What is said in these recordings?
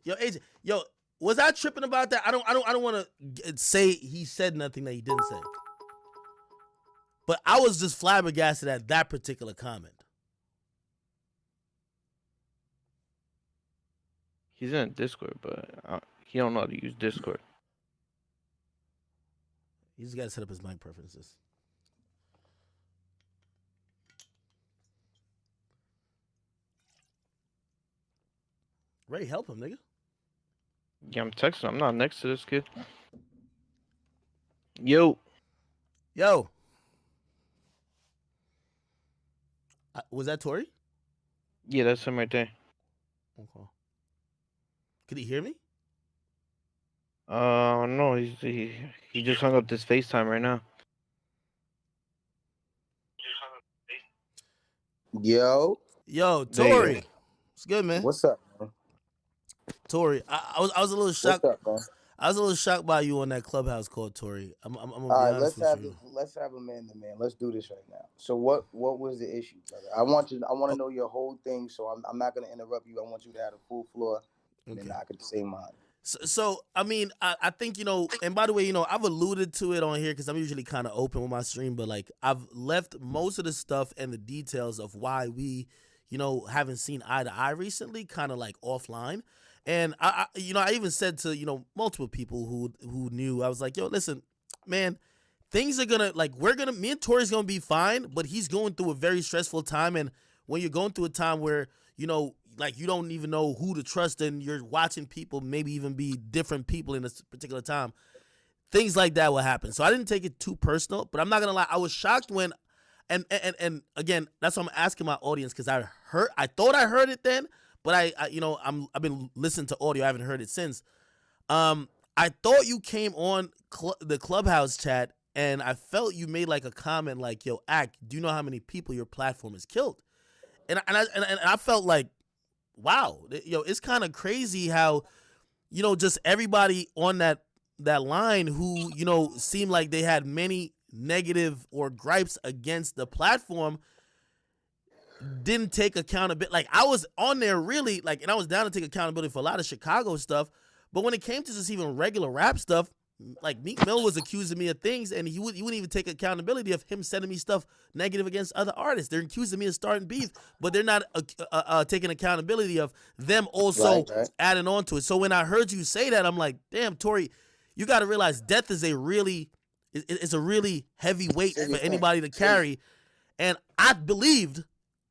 Yo, AJ, yo, was I tripping about that? I don't want to say he said nothing that he didn't say. But I was just flabbergasted at that particular comment. He's in Discord, but he don't know how to use Discord. You just got to set up his mic preferences. Ray, help him, nigga. Yeah, I'm texting. I'm not next to this kid. Yo. Yo, was that Tory? Yeah, that's him right there. Okay. Could he hear me? No, he just hung up this FaceTime right now. Yo, Yo, There you go. Tory. It's good, man. what's up, man? Tory, I was a little What's shocked. up, man? I was a little shocked by you on that Clubhouse call, Tory. I'm gonna All be right, honest with you. let's have a man to man. Let's do this right now. So what was the issue, brother? I want to Oh, know your whole thing. So I'm not gonna interrupt you. I want you to have a full floor, and then okay. I could say mine. So I mean, I think and by the way, I've alluded to it on here because I'm usually kind of open with my stream, but like I've left most of the stuff and the details of why we, haven't seen eye to eye recently, kind of like offline. And I even said to multiple people who knew, I was like, yo, listen, man, things are gonna like me and Tori's gonna be fine, but he's going through a very stressful time, and when you're going through a time where like you don't even know who to trust, and you're watching people maybe even be different people in this particular time, things like that will happen. So I didn't take it too personal, but I'm not gonna lie, I was shocked when, and again, that's what I'm asking my audience because I thought I heard it then, but I've been listening to audio, I haven't heard it since. I thought you came on the Clubhouse chat, and I felt you made like a comment like, "Yo, Act, do you know how many people your platform has killed?" And I felt like, wow, it's kind of crazy how just everybody on that line who seemed like they had many negative or gripes against the platform didn't take accountability. Like I was on there really like, and I was down to take accountability for a lot of Chicago stuff, but when it came to just even regular rap stuff, like Meek Mill was accusing me of things, and he wouldn't even take accountability of him sending me stuff negative against other artists. They're accusing me of starting beef, but they're not taking accountability of them also Right, right. adding on to it. So when I heard you say that, I'm like, damn, Tory, you got to realize death is it's a really heavy weight for Serious thing. anybody to carry. And I believed,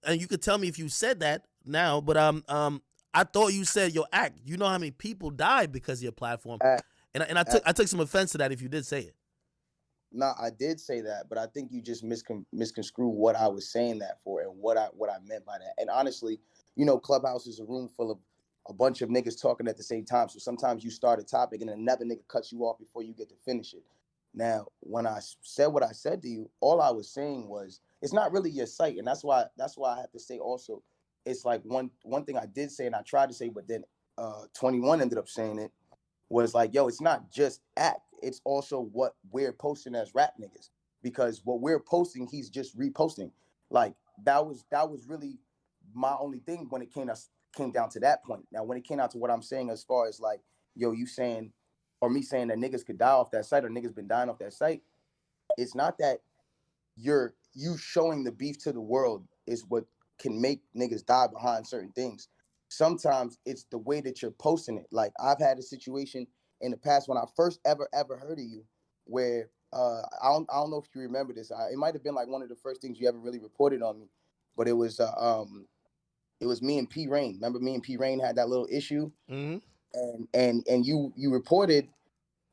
and you could tell me if you said that now, but I thought you said, "Yo, Act, you know how many people died because of your platform," Uh, and I took some offense to that if you did say it. No, I did say that, but I think you just misconstrued what I was saying that for and what I meant by that. And honestly, Clubhouse is a room full of a bunch of niggas talking at the same time. So sometimes you start a topic and another nigga cuts you off before you get to finish it. Now, when I said what I said to you, all I was saying was it's not really your site, and that's why I have to say also, it's like one thing I did say and I tried to say, but then 21 ended up saying it was like, yo, it's not just Act. It's also what we're posting as rap niggas. Because what we're posting, he's just reposting. Like that was really my only thing when it came down to that point. Now, when it came out to what I'm saying as far as like, yo, you saying or me saying that niggas could die off that site or niggas been dying off that site, it's not that you showing the beef to the world is what can make niggas die behind certain things. Sometimes it's the way that you're posting it. Like I've had a situation in the past when I first ever heard of you, where I don't know if you remember this. It might have been like one of the first things you ever really reported on me, but it was me and P Rain. Remember me and P Rain had that little issue, Mm-hmm. and you reported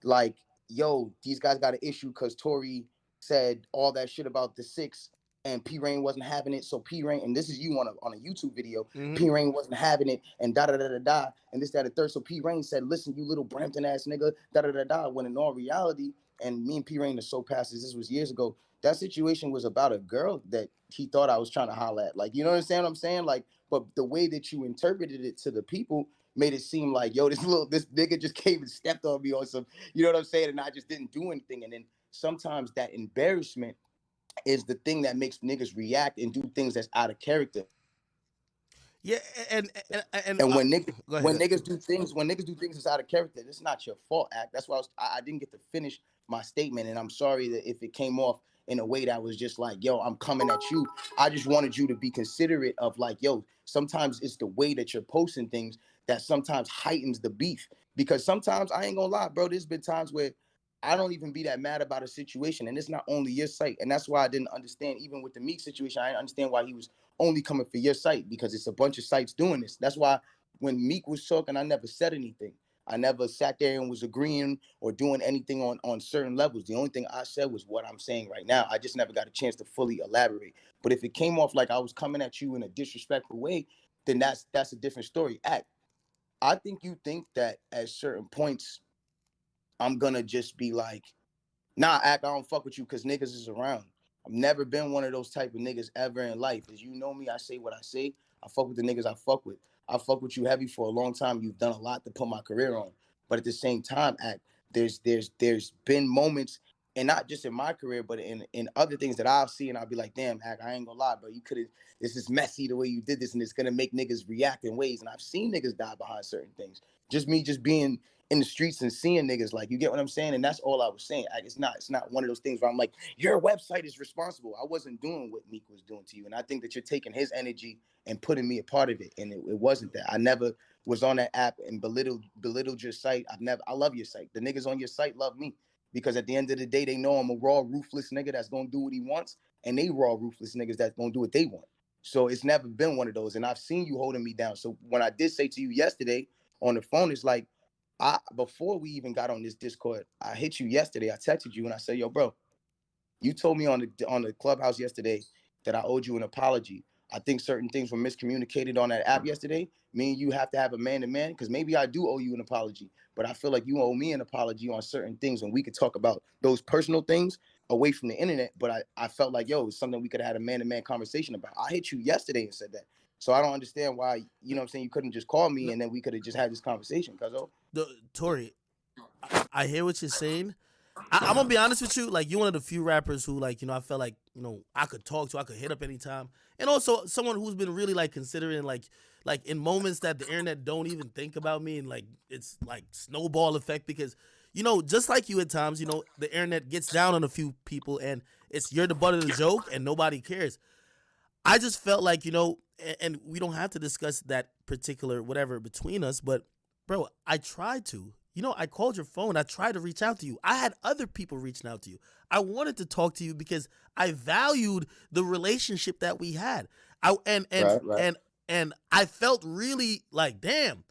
like, yo, these guys got an issue because Tory said all that shit about the six, and P Rain wasn't having it. So P Rain, and this is you on a YouTube video, Mm-hmm. P Rain wasn't having it, and da da da da da, and this that and third. So P Rain said, "Listen, you little Brampton ass nigga, da da da da." When in all reality, and me and P Rain are so past this. This was years ago. That situation was about a girl that he thought I was trying to holler at. Like, you know what I'm saying? Like, but the way that you interpreted it to the people made it seem like, yo, this nigga just came and stepped on me on some, you know what I'm saying? And I just didn't do anything. And then sometimes that embarrassment is the thing that makes niggas react and do things that's out of character. Yeah, and And go ahead. when niggas do things is out of character, it's not your fault, Act. That's why I didn't get to finish my statement, and I'm sorry that if it came off in a way that was just like, yo, I'm coming at you. I just wanted you to be considerate of like, yo, sometimes it's the way that you're posting things that sometimes heightens the beef. Because sometimes I ain't gonna lie, bro, there's been times where I don't even be that mad about a situation, and it's not only your site. And that's why I didn't understand, even with the Meek situation, I didn't understand why he was only coming for your site, because it's a bunch of sites doing this. That's why when Meek was talking, I never said anything. I never sat there and was agreeing or doing anything on certain levels. The only thing I said was what I'm saying right now. I just never got a chance to fully elaborate. But if it came off like I was coming at you in a disrespectful way, then that's a different story. Act. I think you think that at certain points I'm gonna just be like, nah, Act, I don't fuck with you because niggas is around. I've never been one of those type of niggas ever in life. As you know me, I say what I say. I fuck with the niggas I fuck with. I fuck with you heavy for a long time. You've done a lot to put my career on. But at the same time, Act, there's been moments, and not just in my career, but in other things that I'll see and I'll be like, damn, Act, I ain't gonna lie, bro. You could have, this is messy the way you did this, and it's gonna make niggas react in ways. And I've seen niggas die behind certain things. Just me just being in the streets and seeing niggas, like, you get what I'm saying? And that's all I was saying. It's not one of those things where I'm like, your website is responsible. I wasn't doing what Meek was doing to you. And I think that you're taking his energy and putting me a part of it. And it wasn't that. I never was on that app and belittled your site. I love your site. The niggas on your site love me, because at the end of the day, they know I'm a raw, ruthless nigga that's gonna do what he wants, and they raw, ruthless niggas that's gonna do what they want. So it's never been one of those. And I've seen you holding me down. So when I did say to you yesterday on the phone, it's like, before we even got on this Discord, I hit you yesterday. I texted you and I said, yo, bro, you told me on the Clubhouse yesterday that I owed you an apology. I think certain things were miscommunicated on that app yesterday. Me and you have to have a man-to-man, because maybe I do owe you an apology, but I feel like you owe me an apology on certain things, and we could talk about those personal things away from the internet. But I felt like, yo, it's something we could have had a man-to-man conversation about. I hit you yesterday and said that. So I don't understand why, you know what I'm saying, you couldn't just call me and then we could have just had this conversation, cuz. Tory, I hear what you're saying. I'm gonna be honest with you. Like, you're one of the few rappers who, like, I felt like, I could talk to, I could hit up anytime, and also someone who's been really like considering, like in moments that the internet don't even think about me, and like it's like snowball effect, because just like you at times, the internet gets down on a few people, and you're the butt of the joke, and nobody cares. I just felt like, and we don't have to discuss that particular whatever between us, but bro, I tried to. I called your phone. I tried to reach out to you. I had other people reaching out to you. I wanted to talk to you because I valued the relationship that we had. I Right. and I felt really like, damn,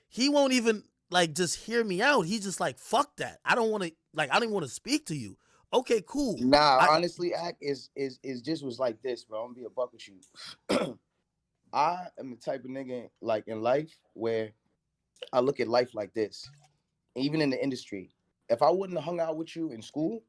he won't even like just hear me out. He's just like, fuck that. I don't want to, like, I don't want to speak to you. Okay, cool. Nah, I honestly, Act is just was like this, bro. I'm gonna be a buck with you. I am the type of nigga, like, in life where I look at life like this. Even in the industry, if I wouldn't have hung out with you in school,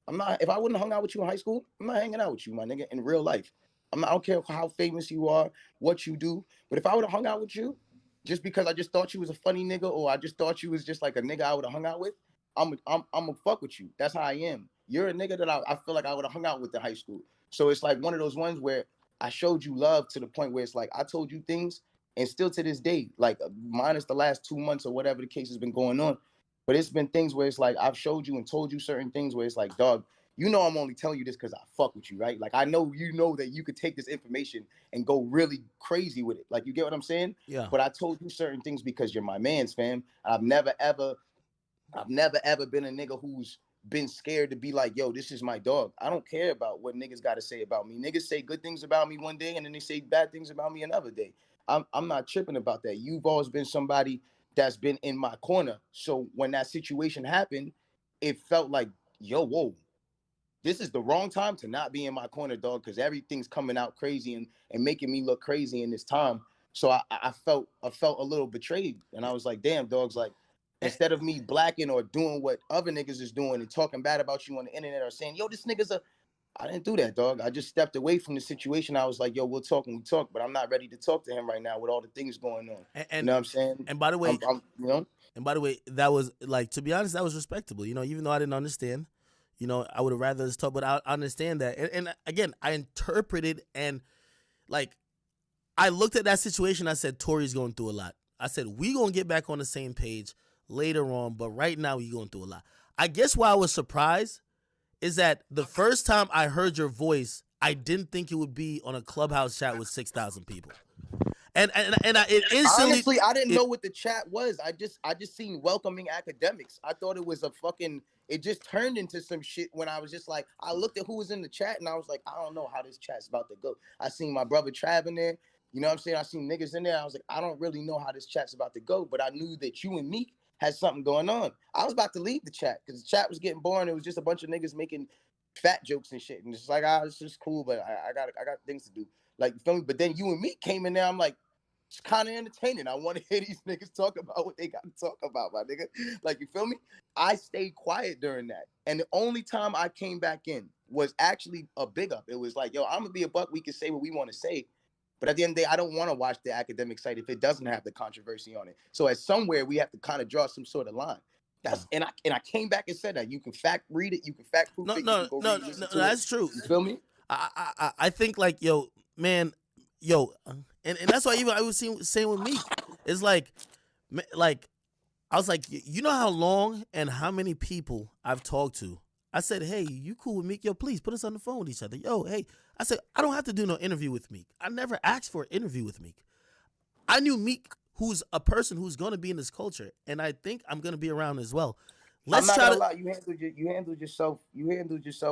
I'm not. If I wouldn't have hung out with you in high school, I'm not hanging out with you, my nigga. In real life, I don't care how famous you are, what you do. But if I would have hung out with you, just because I just thought you was a funny nigga, or I just thought you was just like a nigga I would have hung out with, I'm gonna fuck with you. That's how I am. You're a nigga that I feel like I would have hung out with in high school. So it's like one of those ones where I showed you love to the point where it's like I told you things, and still to this day, like, minus the last 2 months or whatever the case has been going on. But it's been things where it's like I've showed you and told you certain things where it's like, dog, I'm only telling you this because I fuck with you, right? Like, I know that you could take this information and go really crazy with it. Like, you get what I'm saying? yeah. But I told you certain things because you're my man's, fam. I've never ever been a nigga who's been scared to be like, yo, this is my dog. I don't care about what niggas got to say about me. Niggas say good things about me one day and then they say bad things about me another day. I'm not tripping about that. You've always been somebody that's been in my corner. So when that situation happened, it felt like, yo, whoa, this is the wrong time to not be in my corner, dog, because everything's coming out crazy and making me look crazy in this time. So I felt a little betrayed, and I was like, damn, dogs, like, instead of me blacking or doing what other niggas is doing and talking bad about you on the internet or saying, yo, this nigga's a, I didn't do that, dog. I just stepped away from the situation. I was like, yo, we'll talk when we talk, but I'm not ready to talk to him right now with all the things going on. and, You and know what I'm saying? and by the way, I'm. that was, like, to be honest, that was respectable. Even though I didn't understand, I would have rather us talk, but I understand that. And again, I interpreted, and like, I looked at that situation. I said, Tory's going through a lot. I said, we going to get back on the same page later on, but right now you're going through a lot. I guess why I was surprised is that the first time I heard your voice, I didn't think it would be on a Clubhouse chat with 6,000 people. And it instantly. Honestly, I didn't know what the chat was. I just seen welcoming academics. I thought it was a fucking. It just turned into some shit when I was just like, I looked at who was in the chat and I was like, I don't know how this chat's about to go. I seen my brother Trav in there. You know what I'm saying? I seen niggas in there. I was like, I don't really know how this chat's about to go, but I knew that you and Meek had something going on. I was about to leave the chat because the chat was getting boring. It was just a bunch of niggas making fat jokes and shit, and it's like, it's just cool, but I got things to do. Like, you feel me? But then you and Meek came in there. I'm like, it's kind of entertaining. I want to hear these niggas talk about what they got to talk about, my nigga. Like, you feel me? I stayed quiet during that. And the only time I came back in was actually a big up. It was like, yo, I'm going to be a buck. We can say what we want to say. But at the end of the day, I don't want to watch the academic site if it doesn't have the controversy on it. So at somewhere, we have to kind of draw some sort of line. And I came back and said that. You can fact read it. You can fact proof it. No, that's true. You feel me? I think, like, yo, man, and that's why even I was saying with Meek, it's like I was like, you know how long and how many people I've talked to. I said, hey, you cool with Meek? Yo, please put us on the phone with each other. Yo, hey, I said, I don't have to do no interview with Meek. I never asked for an interview with Meek. I knew Meek, who's a person who's going to be in this culture, and I think I'm going to be around as well. I'm not gonna lie, you handled yourself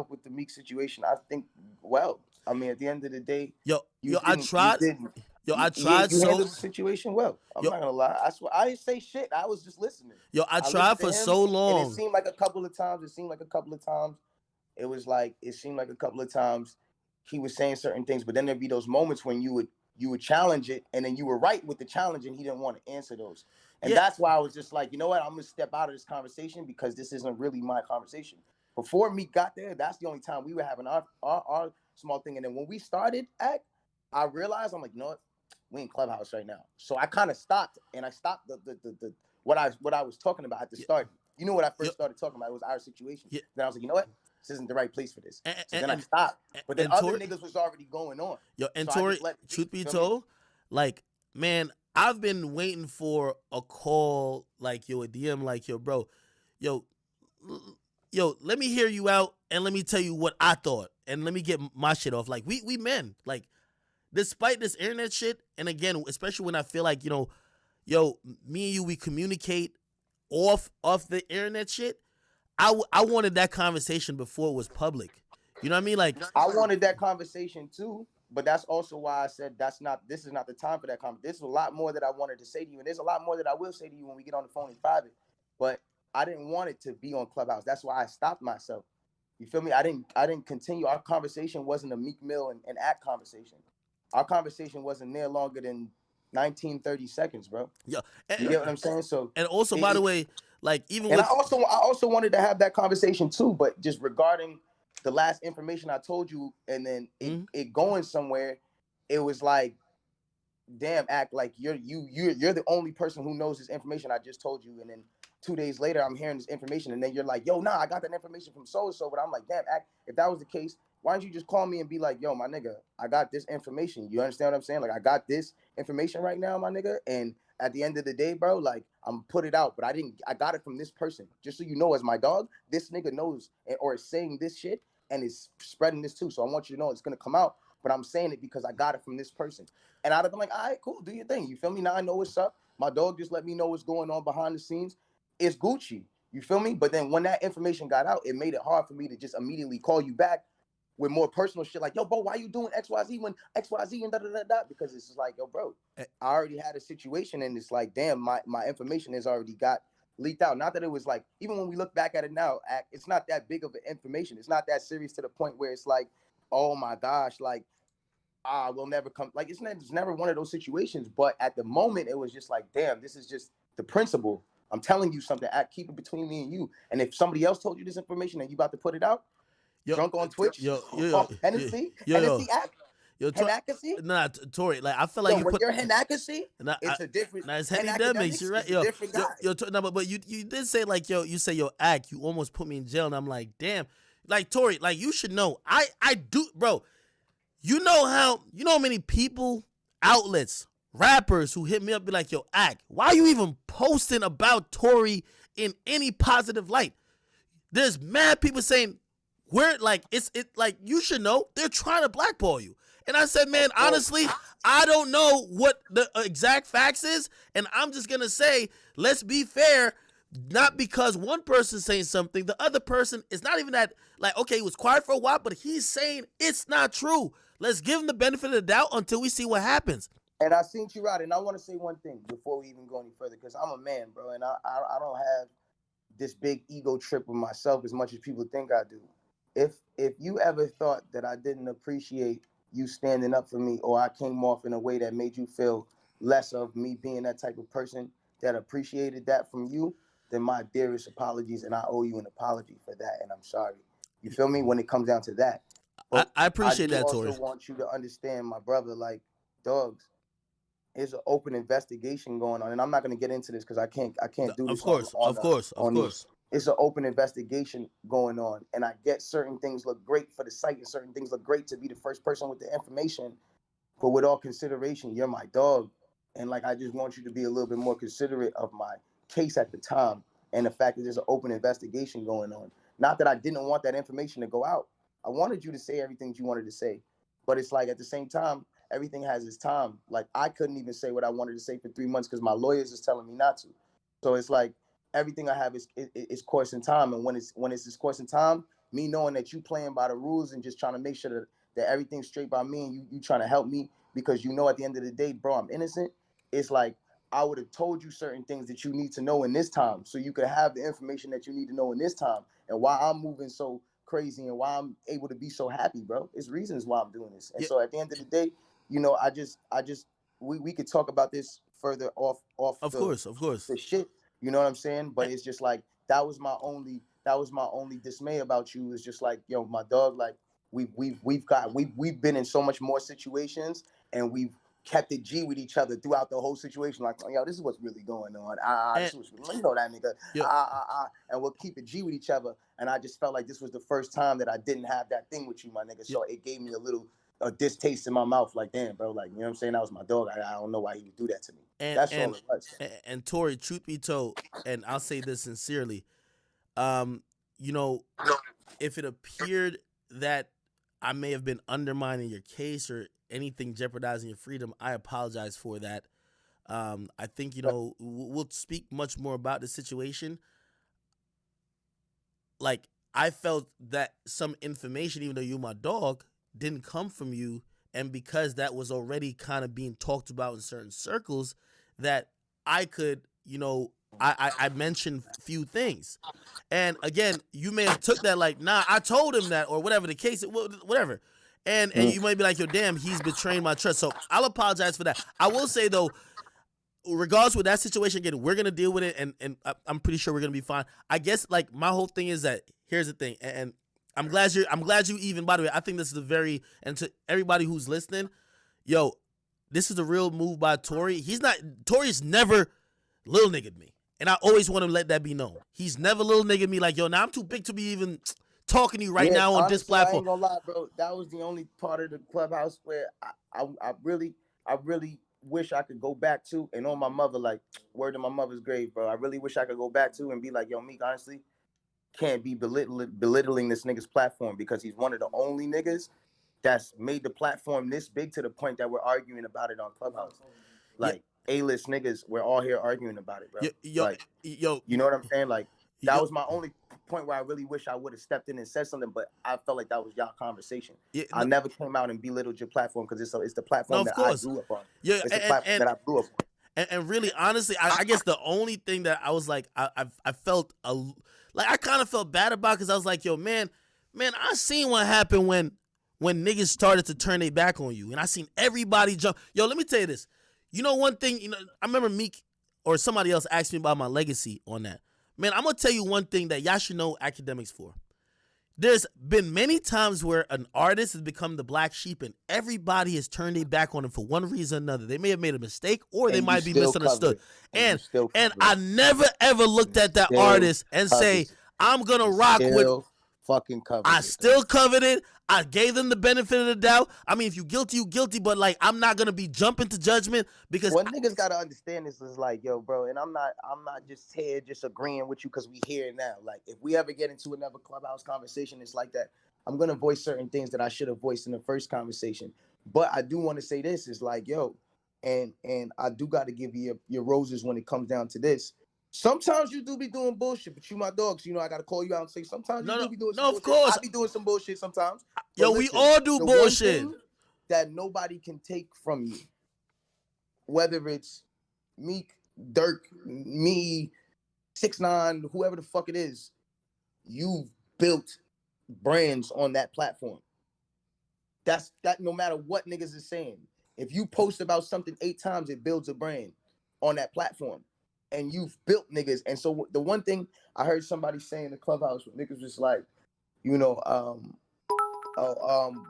with the Meek situation, I think, well. I mean, at the end of the day, I tried. You handled the situation well. I'm not gonna lie. I swear, I didn't say shit. I was just listening. I tried for so long. And it seemed like a couple of times. It seemed like a couple of times he was saying certain things, but then there'd be those moments when you would challenge it, and then you were right with the challenge, and he didn't want to answer those. And that's why I was just like, you know what? I'm gonna step out of this conversation because this isn't really my conversation. Before Meek got there, that's the only time we were having our small thing. And then when we started I realized, I'm like, you know what? We in Clubhouse right now. So I kind of stopped, and I stopped the what I was talking about at the start. You know what I first started talking about? It was our situation. Yeah. Then I was like, you know what? This isn't the right place for this. So then I stopped. But then other niggas was already going on. And Tory, truth be told, like, man, I've been waiting for a call, like, a DM, like, bro, let me hear you out and let me tell you what I thought and let me get my shit off. Like, we men, like, despite this internet shit, and again, especially when I feel like, me and you, we communicate off the internet shit. I wanted that conversation before it was public. You know what I mean? Like, I wanted that conversation too, but that's also why I said this is not the time for that conversation. There's a lot more that I wanted to say to you, and there's a lot more that I will say to you when we get on the phone in private. But I didn't want it to be on Clubhouse. That's why I stopped myself. You feel me? I didn't continue. Our conversation wasn't a Meek Mill and Act conversation. Our conversation wasn't near longer than 19, 30 seconds, bro. Yeah. You get what I'm saying? So, and also, by the way, like, even I also wanted to have that conversation too, but just regarding the last information I told you, and then it going somewhere, it was like, damn, Act, like you're the only person who knows this information I just told you, and then 2 days later I'm hearing this information, and then you're like, yo, nah, I got that information from so and so, but I'm like, damn, Act, if that was the case, why don't you just call me and be like, yo, my nigga, I got this information. You understand what I'm saying? Like, I got this information right now, my nigga, and at the end of the day, bro, like, I'm put it out, but I got it from this person. Just so you know, as my dog, this nigga knows or is saying this shit and is spreading this too. So I want you to know it's gonna come out, but I'm saying it because I got it from this person. And I'd have been like, all right, cool, do your thing. You feel me? Now I know what's up. My dog just let me know what's going on behind the scenes. It's Gucci. You feel me? But then when that information got out, it made it hard for me to just immediately call you back with more personal shit, like, yo, bro, why you doing XYZ when XYZ and da-da-da-da? Because it's just like, yo, bro, I already had a situation, and it's like, damn, my information has already got leaked out. Not that it was like, even when we look back at it now, it's not that big of an information. It's not that serious to the point where it's like, oh my gosh, like, we'll never come. Like, it's never one of those situations. But at the moment, it was just like, damn, this is just the principle. I'm telling you something. Keep it between me and you. And if somebody else told you this information and you about to put it out, drunk on Twitch, Hennessy, Act. Hennacacy? Nah, Tory, like, I feel like you when put you're Hennacacy, it's a different. Nah, it's Akademiks. You're right, yo. Different guy. But you did say, like, yo, you say, yo, Act, you almost put me in jail, and I'm like, damn, like, Tory, like, you should know, I do, bro. You know how many people outlets, rappers who hit me up be like, yo, Act, why are you even posting about Tory in any positive light? There's mad people saying, we're like, like, you should know, they're trying to blackball you. And I said, man, honestly, I don't know what the exact facts is, and I'm just going to say, let's be fair, not because one person's saying something, the other person is not even that, like, okay, he was quiet for a while, but he's saying it's not true. Let's give him the benefit of the doubt until we see what happens. And I seen you right, and I want to say one thing before we even go any further, because I'm a man, bro, and I don't have this big ego trip with myself as much as people think I do. If you ever thought that I didn't appreciate you standing up for me, or I came off in a way that made you feel less of me being that type of person that appreciated that from you, then my dearest apologies, and I owe you an apology for that, and I'm sorry. You feel me? When it comes down to that. But I appreciate that, Tory. I also want you to understand, my brother, like, dogs, there's an open investigation going on, and I'm not going to get into this because I can't do this. Of course. It's an open investigation going on, and I get certain things look great for the site, and certain things look great to be the first person with the information. But with all consideration, you're my dog, and like I just want you to be a little bit more considerate of my case at the time, and the fact that there's an open investigation going on. Not that I didn't want that information to go out. I wanted you to say everything that you wanted to say, but it's like at the same time, everything has its time. Like I couldn't even say what I wanted to say for 3 months because my lawyers is telling me not to. So it's like everything I have is course and time. And when it's this course and time, me knowing that you playing by the rules and just trying to make sure that everything's straight by me, and you trying to help me because you know at the end of the day, bro, I'm innocent. It's like I would have told you certain things that you need to know in this time, so you could have the information that you need to know in this time. And why I'm moving so crazy and why I'm able to be so happy, bro, it's reasons why I'm doing this. And so at the end of the day, you know, we could talk about this further off. Of course. The shit, you know what I'm saying? But it's just like that was my only dismay about you. Is just like, yo, my dog, like we've been in so much more situations, and we've kept it G with each other throughout the whole situation. Like, yo, this is what's really going on. This was, you know, that nigga. And we'll keep it G with each other. And I just felt like this was the first time that I didn't have that thing with you, my nigga. So it gave me a distaste in my mouth. Like, damn, bro. Like, you know what I'm saying? That was my dog. I don't know why he would do that to me. That's all it was. And Tory, truth be told, and I'll say this sincerely, you know, if it appeared that I may have been undermining your case or anything jeopardizing your freedom, I apologize for that. I think, you know, we'll speak much more about the situation. Like, I felt that some information, even though you're my dog, didn't come from you. And because that was already kind of being talked about in certain circles, that I could, you know, I mentioned few things. And again, you may have took that like, nah, I told him that, or whatever the case, whatever. And you might be like, yo, damn, he's betraying my trust. So I'll apologize for that. I will say, though, regardless with that situation, again, we're going to deal with it, and I'm pretty sure we're going to be fine. I guess, like, my whole thing is that, here's the thing, and I'm glad you even, by the way, I think this is and to everybody who's listening, yo, this is a real move by Tory. Tory's never little niggered me. And I always want to let that be known. He's never little niggered me like, yo, now I'm too big to be even talking to you right now on this platform. I ain't gonna lie, bro. That was the only part of the Clubhouse where I really wish I could go back to, and on my mother, like, word to my mother's grave, bro. I really wish I could go back to and be like, yo, Meek, honestly, can't be belittling this nigga's platform, because he's one of the only niggas that's made the platform this big to the point that we're arguing about it on Clubhouse. Like, A-list niggas, we're all here arguing about it, bro. You know what I'm saying? Like, that was my only point where I really wish I would have stepped in and said something, but I felt like that was y'all conversation. I never came out and belittled your platform, because it's the platform that I grew up on. It's the platform that I grew up on. And really, honestly, I guess the only thing that I was like, I felt I kind of felt bad about, because I was like, yo, man, I seen what happened when niggas started to turn their back on you, and I seen everybody jump. Yo, let me tell you this. You know, one thing, you know, I remember Meek or somebody else asked me about my legacy on that. Man, I'm going to tell you one thing that y'all should know Akademiks for. There's been many times where an artist has become the black sheep, and everybody has turned their back on him for one reason or another. They may have made a mistake, or they might be misunderstood. And I never, ever looked at that artist and say, I'm going to rock with fucking covered I it. still covered it. I gave them the benefit of the doubt. I mean, if you guilty, you guilty. But like, I'm not gonna be jumping to judgment because what niggas gotta understand is like, yo, bro, and I'm not just here just agreeing with you because we here now. Like, if we ever get into another Clubhouse conversation, it's like that. I'm gonna voice certain things that I should have voiced in the first conversation. But I do want to say this is like, yo, and I do got to give you your roses when it comes down to this. Sometimes you do be doing bullshit, but you my dogs. You know, I gotta call you out and say sometimes you do be doing some of bullshit. course, I be doing some bullshit sometimes. yo, But we listen, all do the bullshit. one thing that nobody can take from you, whether it's Meek, Dirk, me, 6ix9ine, whoever the fuck it is, you've built brands on that platform. That's that. No matter what niggas is saying, if you post about something 8 times, it builds a brand on that platform, and you've built niggas. And so the one thing I heard somebody say in the Clubhouse, niggas was like, you know,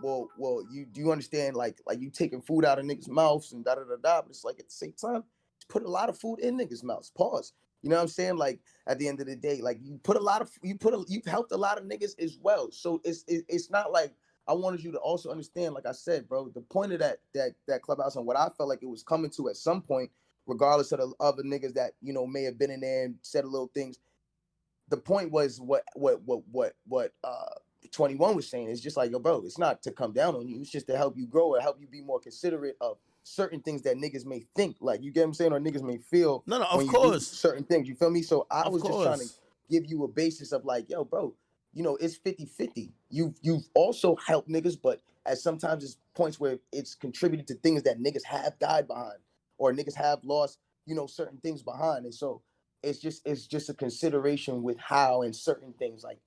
well, you do you understand like you taking food out of niggas' mouths and da da da da, but it's like at the same time, put a lot of food in niggas' mouths. Pause. You know what I'm saying? Like at the end of the day, like you've helped a lot of niggas as well. So it's not like I wanted you to also understand, like I said, bro, the point of that Clubhouse and what I felt like it was coming to at some point, regardless of the other niggas that may have been in there and said a little things. The point was what 21 was saying. It's just like, yo, bro, it's not to come down on you. It's just to help you grow or help you be more considerate of certain things that niggas may think. Like, you get what I'm saying? Or niggas may feel No, when of you do course, certain things. You feel me? So I of was just trying to course. give you a basis of like, yo, bro, it's 50-50. You've also helped niggas, but at sometimes it's points where it's contributed to things that niggas have died behind or niggas have lost, certain things behind. And so it's just a consideration with how and certain things like,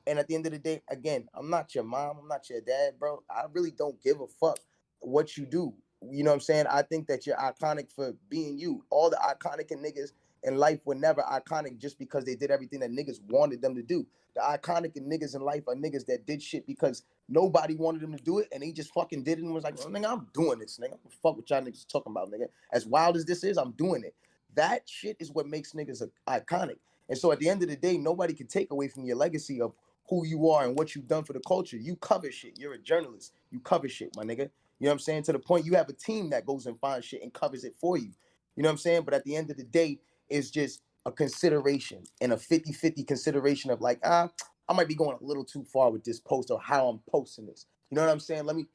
and at the end of the day, again, I'm not your mom, I'm not your dad, bro. I really don't give a fuck what you do. You know what I'm saying? I think that you're iconic for being you. All the iconic niggas in life were never iconic just because they did everything that niggas wanted them to do. The iconic niggas in life are niggas that did shit because nobody wanted them to do it, and they just fucking did it and was like, oh, nigga, I'm doing this, nigga. What the fuck what y'all niggas talking about, nigga? As wild as this is, I'm doing it. That shit is what makes niggas iconic. And so at the end of the day, nobody can take away from your legacy of who you are and what you've done for the culture. You cover shit. You're a journalist. You cover shit, my nigga. You know what I'm saying? To the point you have a team that goes and finds shit and covers it for you. You know what I'm saying? But at the end of the day, it's just a consideration and a 50-50 consideration of like, I might be going a little too far with this post or how I'm posting this. You know what I'm saying? Let me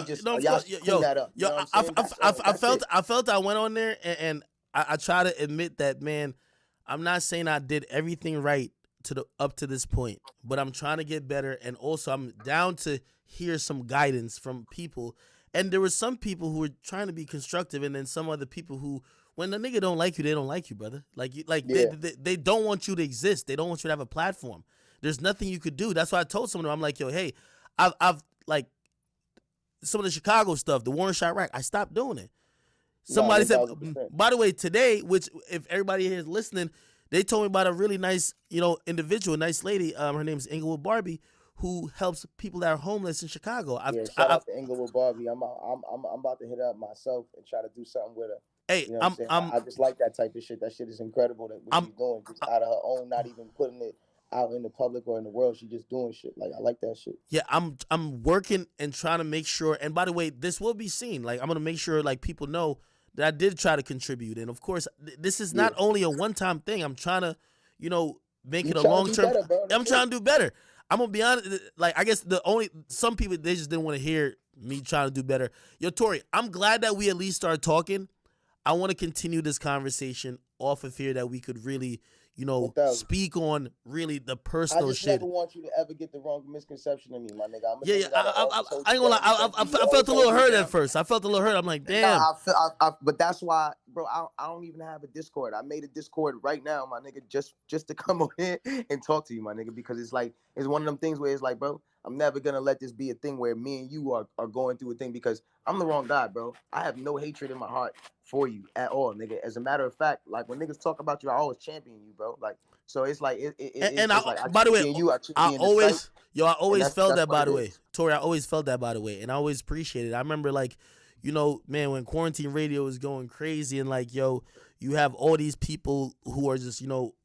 just of y'all course. clean that up. You know what I'm saying? That's all. I felt I went on there and I try to admit that, man, I'm not saying I did everything right up to this point, but I'm trying to get better, and also I'm down to hear some guidance from people. And there were some people who were trying to be constructive, and then some other people who, when the nigga don't like you, they don't like you, brother. Like Yeah. they don't want you to exist. They don't want you to have a platform. There's nothing you could do. That's why I told someone, I'm like, yo, hey, I've like some of the Chicago stuff, the war in Chirac, I stopped doing it. Somebody said, 1000%. by the way, today, which if everybody here is listening, they told me about a really nice, individual, nice lady. Her name's Inglewood Barbie, who helps people that are homeless in Chicago. Shout out to Inglewood Barbie. I'm about to hit her up myself and try to do something with her. Hey, You know what I'm saying? I just like that type of shit. That shit is incredible. That what she's doing, just out of her own, not even putting it out in the public or in the world. She just doing shit. Like, I like that shit. Yeah, I'm working and trying to make sure. And by the way, this will be seen. Like, I'm gonna make sure like people know that I did try to contribute. And of course, this is not only a one-time thing. I'm trying to, make it a long-term. I'm trying to do better. I'm gonna be honest. Like, I guess some people, they just didn't want to hear me trying to do better. Yo, Tory, I'm glad that we at least started talking. I want to continue this conversation off of here that we could really, speak on really the personal shit. I just never want you to ever get the wrong misconception of me, my nigga. I ain't gonna lie. I felt a little hurt at first. I felt a little hurt. I'm like, damn. But that's why, bro. I don't even have a Discord. I made a Discord right now, my nigga, just to come on here and talk to you, my nigga, because it's one of them things where it's like, bro, I'm never gonna let this be a thing where me and you are going through a thing, because I'm the wrong guy, bro. I have no hatred in my heart for you at all, nigga. As a matter of fact, like, when niggas talk about you, I always champion you, bro. Like, so it's like by the way, I always felt that, by the way, is. Tory. I always felt that, by the way, and I always appreciated it. I remember, like, man, when quarantine radio was going crazy, and like, yo, you have all these people who are just,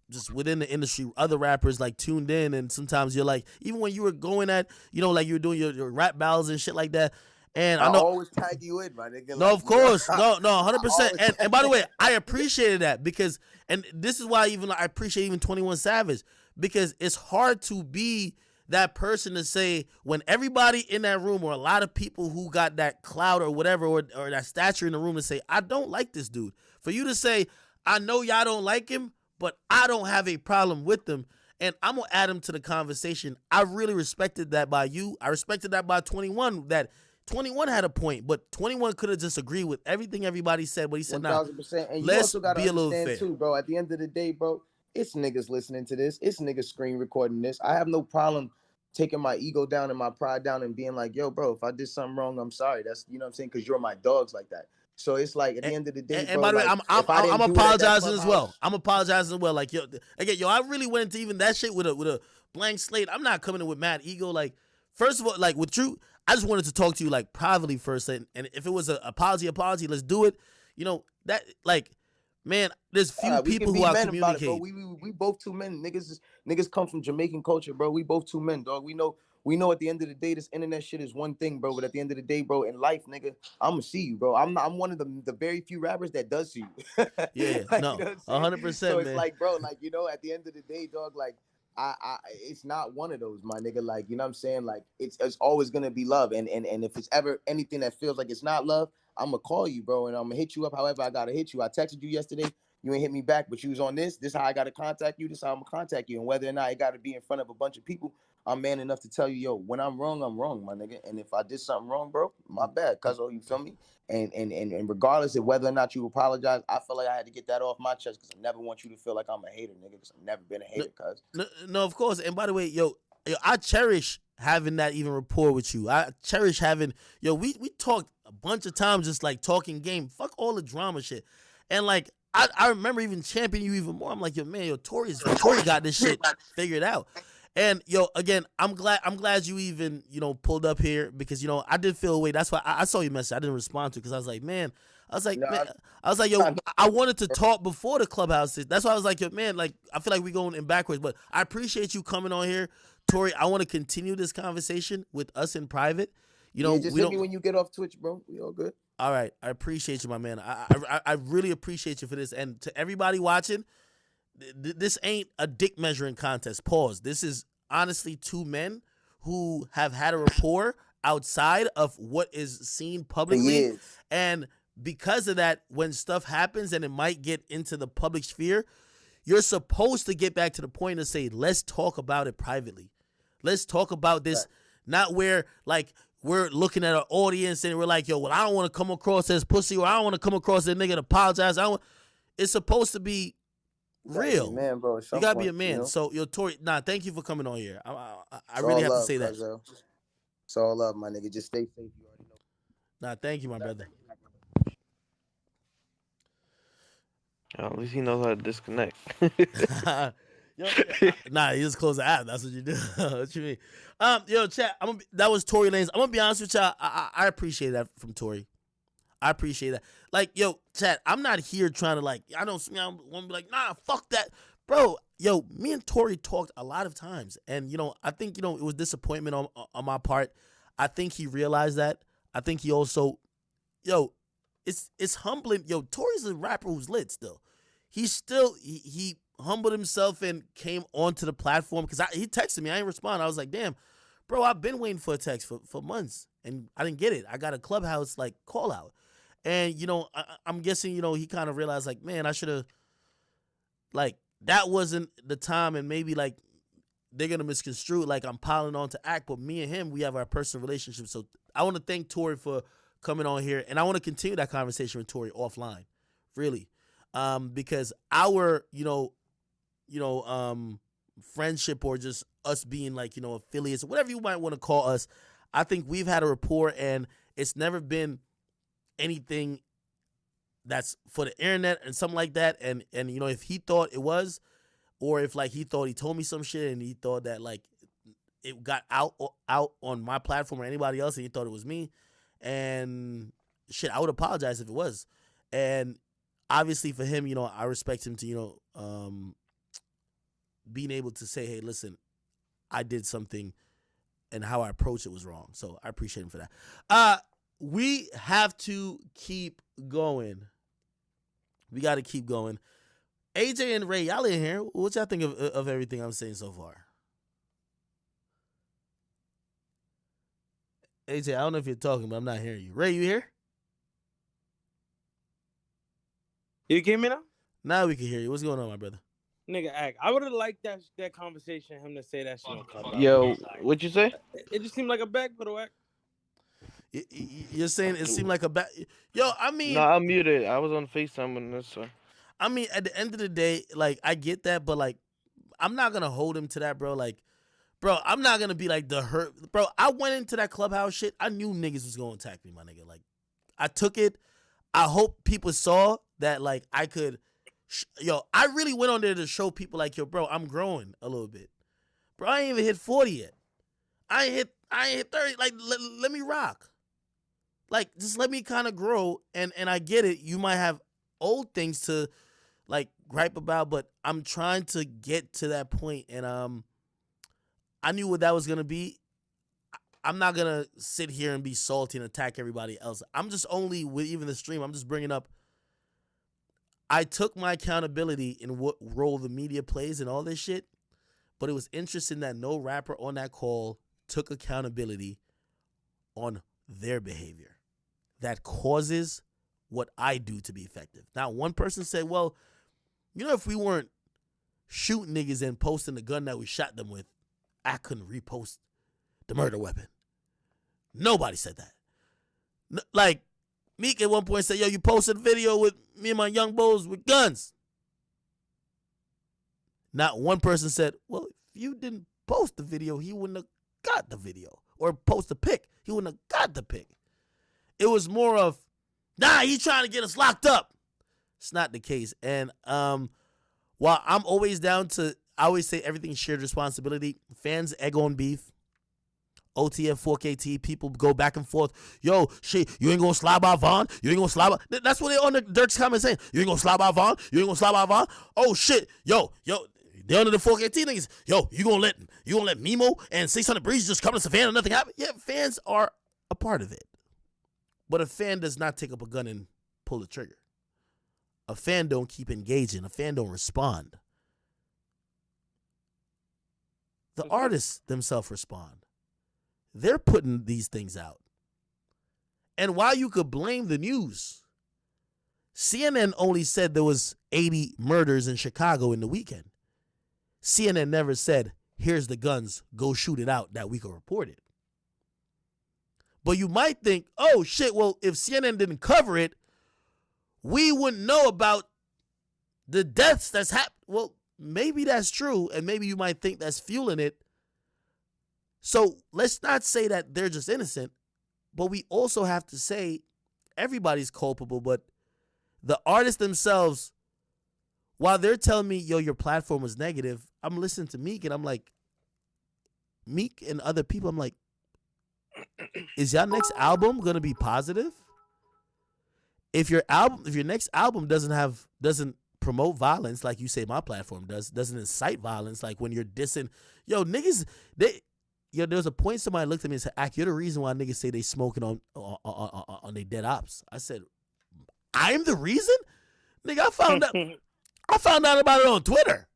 just within the industry, other rappers like tuned in, and sometimes you're like, even when you were going at, like you were doing your rap battles and shit like that. And I I know, always tag you in, my nigga. no, Like, of course, no, I 100%. always And tag by the you way, in. I appreciated that because, and this is why even I appreciate even 21 Savage, because it's hard to be that person to say when everybody in that room, or a lot of people who got that clout or whatever, or that stature in the room, to say, I don't like this dude. For you to say, I know y'all don't like him, but I don't have a problem with him, and I'm gonna add him to the conversation. I really respected that by you. I respected that by 21. That 21 had a point, but 21 could have just agreed with everything everybody said. But he said, "Nah, 1000%. And you let's also gotta be a little understand fair." too, bro. At the end of the day, bro, it's niggas listening to this. It's niggas screen recording this. I have no problem taking my ego down and my pride down and being like, yo, bro, if I did something wrong, I'm sorry. That's, you know what I'm saying? Because you're my dogs like that. So it's like at the And, end of the day, and bro, by the way, like I'm if I I'm didn't do it at that apologizing as well. Clubhouse, I'm apologizing as well. Like, yo, again, yo, I really went into even that shit with a blank slate. I'm not coming in with mad ego. Like, first of all, like with you, I just wanted to talk to you like privately first, and if it was an apology, let's do it. That, like, man, there's few we can people who be I men about it, bro. communicate. We both two men. Niggas come from Jamaican culture, bro. We both two men, dog. We know at the end of the day, this internet shit is one thing, bro. But at the end of the day, bro, in life, nigga, I'ma see you, bro. I'm one of the very few rappers that does see you. Yeah, Like, you no, know what I'm saying? So 100%, it's man. like, bro, like, at the end of the day, dog, like it's not one of those, my nigga. Like, you know what I'm saying? Like, it's always gonna be love. And if it's ever anything that feels like it's not love, I'm gonna call you, bro, and I'm gonna hit you up however I gotta hit you. I texted you yesterday. You ain't hit me back, but you was on this. This how I gotta contact you. This how I'm gonna contact you. And whether or not it gotta be in front of a bunch of people, I'm man enough to tell you, yo, when I'm wrong, my nigga. And if I did something wrong, bro, my bad, cuz, you feel me? And regardless of whether or not you apologize, I feel like I had to get that off my chest because I never want you to feel like I'm a hater, nigga. Because I've never been a No, hater, cuz. no, of course. And by the way, yo, I cherish having that even rapport with you. I cherish having, we talked a bunch of times, just like talking game. Fuck all the drama shit. And like, I remember even championing you even more. I'm like, yo, man, Tory got this shit figured out. And again, I'm glad you even pulled up here, because I did feel a way. That's why I saw your message. I didn't respond to, because I was like, man, No, yo, I, I wanted to talk before the Clubhouse. That's why I was like, yo, man, like, I feel like we're going in backwards. But I appreciate you coming on here, Tory. I want to continue this conversation with us in private. yeah, just We hit don't. me when you get off Twitch, bro. We all good. All right, I appreciate you, my man. I really appreciate you for this. And to everybody watching, this ain't a dick measuring contest. Pause. This is honestly two men who have had a rapport outside of what is seen For publicly, years. and because of that, when stuff happens and it might get into the public sphere, you're supposed to get back to the point and say, let's talk about it privately. Let's talk about this, Right. not where like we're looking at our audience and we're like, yo, well, I don't want to come across as pussy, or I don't want to come across as a nigga to apologize. It's supposed to be You gotta be a real. man, bro. At You some gotta be a point, man. So, Tory, thank you for coming on here. I It's really all have to love, say that. cuz. It's all love, my nigga. Just stay safe. You already know. Thank you, my brother. At least he knows how to disconnect. You just close the app. That's what you do. What you mean? Chat. That was Tory Lanez. I'm gonna be honest with y'all. I appreciate that from Tory. I appreciate that. Like, chat. I'm not here trying to like. I don't want to be like, nah, fuck that, bro. Me and Tory talked a lot of times, and I think it was disappointment on my part. I think he realized that. I think he also, it's humbling. Tory's a rapper who's lit still. He's still he humbled himself and came onto the platform, because he texted me. I didn't respond. I was like, damn, bro, I've been waiting for a text for months and I didn't get it. I got a Clubhouse like call out, and I'm guessing he kind of realized like, man, I should have, like, that wasn't the time, and maybe like they're gonna misconstrue like I'm piling on to act, but me and him, we have our personal relationship. So I want to thank Tory for coming on here, and I want to continue that conversation with Tory offline, really, because our friendship, or just us being like affiliates, whatever you might want to call us, I think we've had a rapport, and it's never been anything that's for the internet and something like that. And if he thought it was, or if like he thought he told me some shit and he thought that like it got out on my platform or anybody else and he thought it was me, and shit, I would apologize if it was. And obviously for him, I respect him to being able to say, hey, listen, I did something and how I approached it was wrong. So I appreciate him for that. We have to keep going. We got to keep going. AJ and Ray, y'all in here. What y'all think of everything I'm saying so far? AJ, I don't know if you're talking, but I'm not hearing you. Ray, you here? You get me now? Now we can hear you. What's going on, my brother? Nigga, act. I would have liked that conversation, him to say that shit on Clubhouse. Yo, what'd you say? It just seemed like a backpedal act. You're saying it seemed like a bad. Yo, I mean, No, I'm muted. I was on FaceTime when this. I mean, at the end of the day, like I get that, but like, I'm not gonna hold him to that, bro. Like, bro, I'm not gonna be like the hurt, bro. I went into that Clubhouse shit. I knew niggas was gonna attack me, my nigga. Like, I took it. I hope people saw that, like, I could. Yo, I really went on there to show people, like, yo, bro, I'm growing a little bit, bro. I ain't even hit 40 yet. I ain't hit 30. Like, let me rock. Like, just let me kind of grow. And I get it. You might have old things to, like, gripe about, but I'm trying to get to that point. And I knew what that was gonna be. I'm not gonna sit here and be salty and attack everybody else. I'm just only with even the stream. I'm just bringing up. I took my accountability in what role the media plays and all this shit, but it was interesting that no rapper on that call took accountability on their behavior that causes what I do to be effective. Now, one person said, well, you know, if we weren't shooting niggas and posting the gun that we shot them with, I couldn't repost the murder weapon. Nobody said that. Like, Meek at one point said, yo, you posted a video with me and my young bulls with guns. Not one person said, well, if you didn't post the video, he wouldn't have got the video. Or post a pic, he wouldn't have got the pic. It was more of, nah, he's trying to get us locked up. It's not the case. And while I'm always down to, I always say everything's shared responsibility, fans egg on beef. OTF 4KT, people go back and forth. Yo, shit, you ain't gonna slide by Vaughn? You ain't gonna slide by... That's what they on the Dirk's comment saying. You ain't gonna slide by Vaughn? You ain't gonna slide by Vaughn? Oh, shit. Yo, they under the 4KT niggas. Yo, you gonna let Mimo and 600 Breeze just come to Savannah and nothing happen? Yeah, fans are a part of it. But a fan does not take up a gun and pull the trigger. A fan don't keep engaging. A fan don't respond. The artists themselves respond. They're putting these things out. And while you could blame the news, CNN only said there was 80 murders in Chicago in the weekend. CNN never said, here's the guns, go shoot it out, that we could report it. But you might think, oh shit, well, if CNN didn't cover it, we wouldn't know about the deaths that's happened. Well, maybe that's true, and maybe you might think that's fueling it. So let's not say that they're just innocent, but we also have to say everybody's culpable, but the artists themselves, while they're telling me, yo, your platform was negative, I'm listening to Meek and I'm like, Meek and other people, I'm like, is your next album going to be positive? If your next album doesn't promote violence like you say my platform doesn't incite violence, like when you're dissing, yo, niggas, there was a point somebody looked at me and said, Ak, you're the reason why niggas say they smoking on they dead ops. I said, I'm the reason? Nigga, I found out about it on Twitter.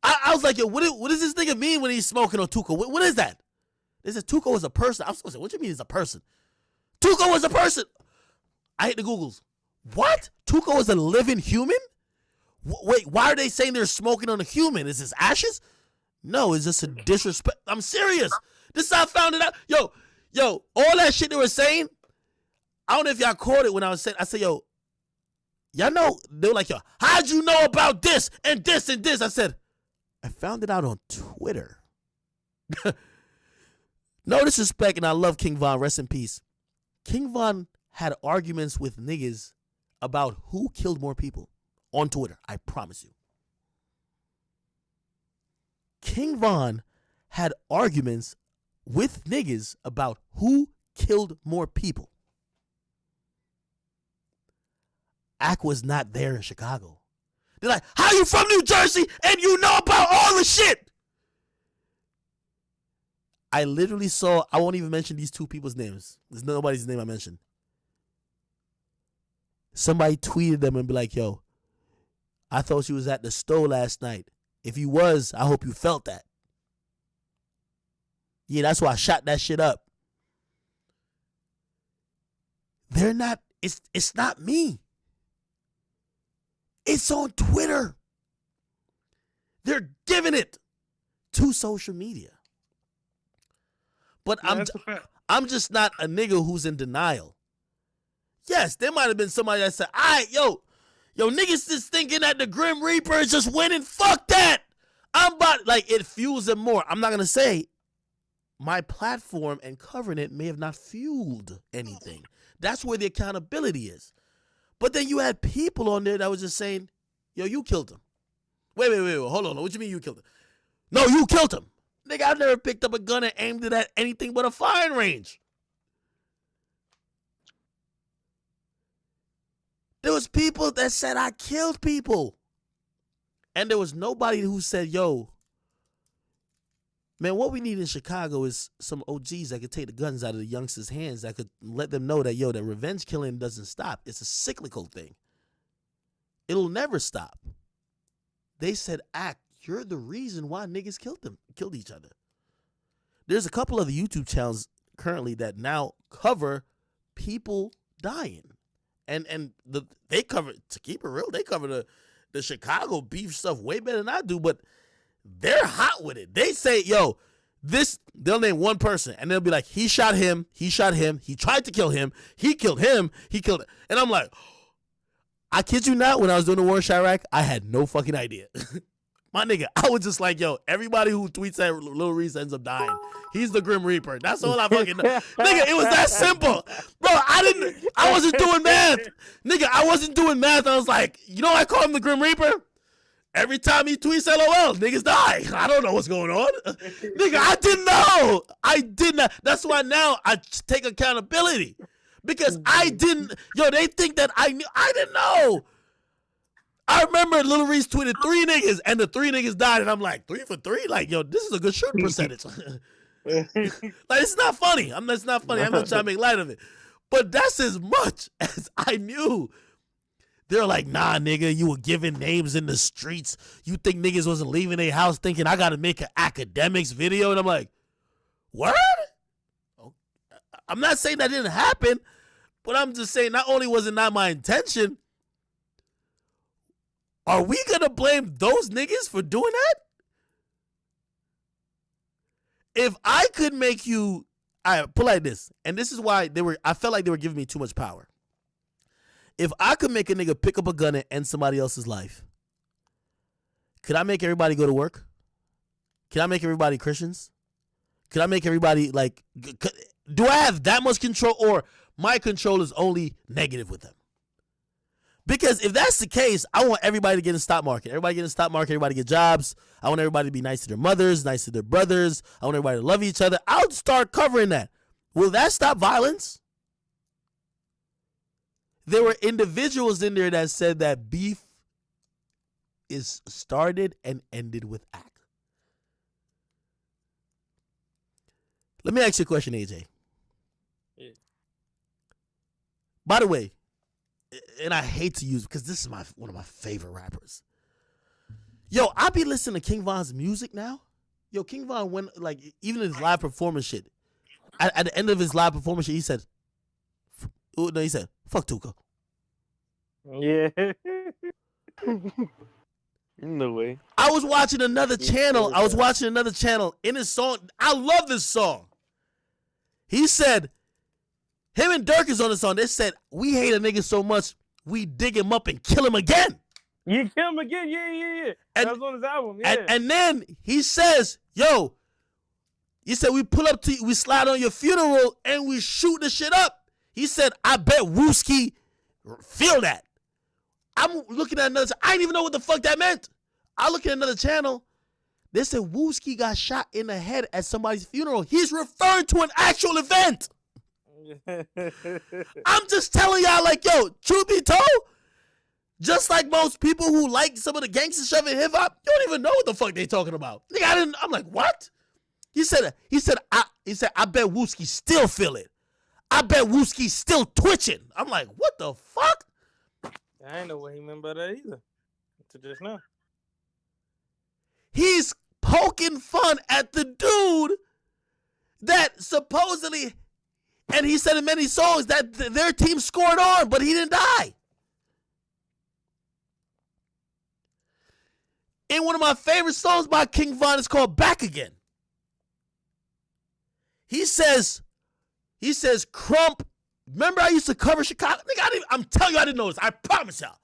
I was like, yo, what does this nigga mean when he's smoking on Tuco? What is that? They said Tuco is a person. I was supposed to say, what do you mean he's a person? Tuco is a person. I hit the Googles. What? Tuco is a living human? Wait, why are they saying they're smoking on a human? Is this ashes? No, it's just a disrespect. I'm serious. This is how I found it out. Yo, all that shit they were saying, I don't know if y'all caught it when I was saying, I said, yo, y'all know, they were like, yo, how'd you know about this and this and this? I said, I found it out on Twitter. No disrespect, and I love King Von, rest in peace. King Von had arguments with niggas about who killed more people on Twitter, I promise you. King Von had arguments with niggas about who killed more people. Ak was not there in Chicago. They're like, how you from New Jersey and you know about all the shit? I literally saw, I won't even mention these two people's names. There's nobody's name I mentioned. Somebody tweeted them and be like, yo, I thought she was at the store last night. If you was, I hope you felt that. Yeah, that's why I shot that shit up. They're not, it's not me. It's on Twitter. They're giving it to social media. But I'm just not a nigga who's in denial. Yes, there might have been somebody that said, all right, yo, niggas just thinking that the Grim Reaper is just winning. Fuck that. I'm about, like, it fuels them more. I'm not going to say my platform and covering it may have not fueled anything. That's where the accountability is. But then you had people on there that was just saying, yo, you killed him. Wait, hold on. What you mean you killed him? No, you killed him. Nigga, I've never picked up a gun and aimed it at anything but a firing range. There was people that said I killed people. And there was nobody who said, yo, man, what we need in Chicago is some OGs that could take the guns out of the youngsters' hands, that could let them know that, yo, that revenge killing doesn't stop. It's a cyclical thing. It'll never stop. They said, Act, you're the reason why niggas killed each other. There's a couple of the YouTube channels currently that now cover people dying. And they cover, to keep it real, they cover the Chicago beef stuff way better than I do, but they're hot with it. They say, yo, they'll name one person, and they'll be like, he shot him, he tried to kill him, he killed him, and I'm like, I kid you not, when I was doing the war in Chirac, I had no fucking idea. My nigga, I was just like, yo, everybody who tweets that Lil Reese ends up dying. He's the Grim Reaper. That's all I fucking know. Nigga, it was that simple. Bro, I wasn't doing math. Nigga, I wasn't doing math. I was like, you know I call him the Grim Reaper? Every time he tweets LOL, niggas die. I don't know what's going on. Nigga, I didn't know. I did not. That's why now I take accountability. Because I didn't, they think that I knew. I didn't know. I remember Lil Reese tweeted 3 niggas, and the 3 niggas died, and I'm like, 3 for 3? Like, yo, this is a good shooting percentage. Like, it's not funny. It's not funny. I'm not trying to make light of it. But that's as much as I knew. They're like, nah, nigga, you were giving names in the streets. You think niggas wasn't leaving their house thinking I got to make an Akademiks video? And I'm like, what? I'm not saying that didn't happen, but I'm just saying not only was it not my intention, are we going to blame those niggas for doing that? If I could make you, all right, put it like this, and this is why I felt like they were giving me too much power. If I could make a nigga pick up a gun and end somebody else's life, could I make everybody go to work? Can I make everybody Christians? Could I make everybody, like, do I have that much control, or my control is only negative with them? Because if that's the case, I want everybody to get in the stock market. Everybody get in the stock market. Everybody get jobs. I want everybody to be nice to their mothers, nice to their brothers. I want everybody to love each other. I'll start covering that. Will that stop violence? There were individuals in there that said that beef is started and ended with act. Let me ask you a question, AJ. Yeah. By the way, and I hate to use, because this is one of my favorite rappers. Yo, I be listening to King Von's music now. Yo, King Von went, like, even his live performance shit. At the end of his live performance shit, he said, fuck Tuka. Yeah. No way. I was watching another channel. In his song. I love this song. He said, him and Dirk is on the song. They said, we hate a nigga so much, we dig him up and kill him again. You kill him again? Yeah. That was on his album, yeah. And then he says, yo, he said, we slide on your funeral and we shoot the shit up. He said, I bet Wooski feel that. I'm looking at another, I didn't even know what the fuck that meant. I look at another channel. They said Wooski got shot in the head at somebody's funeral. He's referring to an actual event. I'm just telling y'all, like, yo, truth be told, Just like most people who like some of the gangster stuff in hip hop, you don't even know what the fuck they talking about. Nigga, I'm like, what? He said, I bet Wooski still feel it. I bet Wooski's still twitching. I'm like, what the fuck? I ain't know what he meant by that either. To just now. He's poking fun at the dude that supposedly, and he said in many songs that their team scored on, but he didn't die. In one of my favorite songs by King Von, it's called Back Again. He says, Crump, remember I used to cover Chicago? Nigga, I'm telling you I didn't know this. I promise y'all.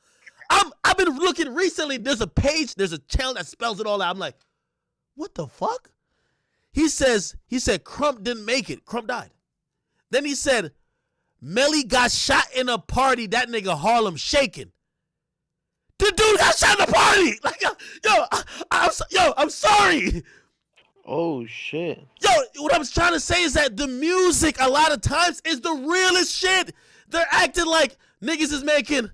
I've been looking recently. There's a channel that spells it all out. I'm like, what the fuck? He said Crump didn't make it. Crump died. Then he said, Melly got shot in a party. That nigga Harlem shaking. The dude got shot in the party. Like, I'm sorry. Oh shit. Yo, what I'm trying to say is that the music a lot of times is the realest shit. They're acting like niggas is making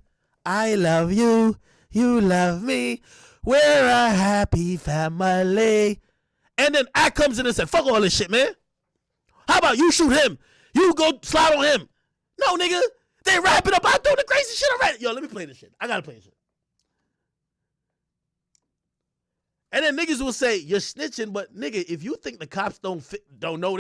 I love you, you love me, we're a happy family. And then Act comes in and said, fuck all this shit, man. How about you shoot him? You go slide on him. No, nigga. They wrap it up. I doing the crazy shit already. Yo, let me play this shit. I gotta play this shit. And then niggas will say, you're snitching, but nigga, if you think the cops don't know